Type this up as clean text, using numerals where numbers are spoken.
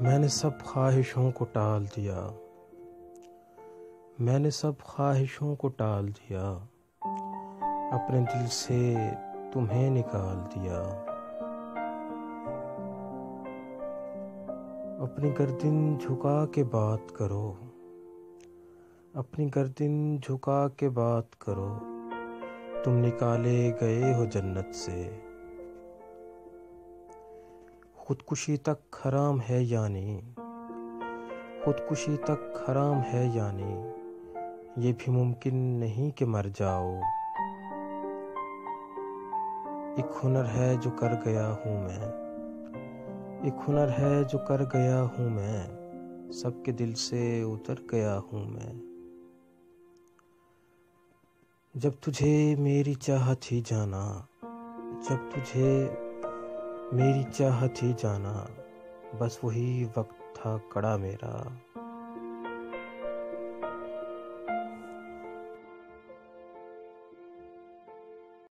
मैंने सब ख्वाहिशों को टाल दिया। मैंने सब ख्वाहिशों को टाल दिया। अपने दिल से तुम्हें निकाल दिया। अपनी गर्दन झुका के बात करो। अपनी गर्दन झुका के बात करो। तुम निकाले गए हो जन्नत से। खुदकुशी तक हराम है यानी, खुदकुशी तक हराम है यानी, ये भी मुमकिन नहीं कि मर जाओ। एक हुनर है जो कर गया हूँ मैं, एक हुनर है जो कर गया हूँ मैं, सबके दिल से उतर गया हूँ मैं। जब तुझे मेरी चाहत ही जाना, जब तुझे मेरी चाहत ही जाना, बस वही वक्त था कड़ा मेरा।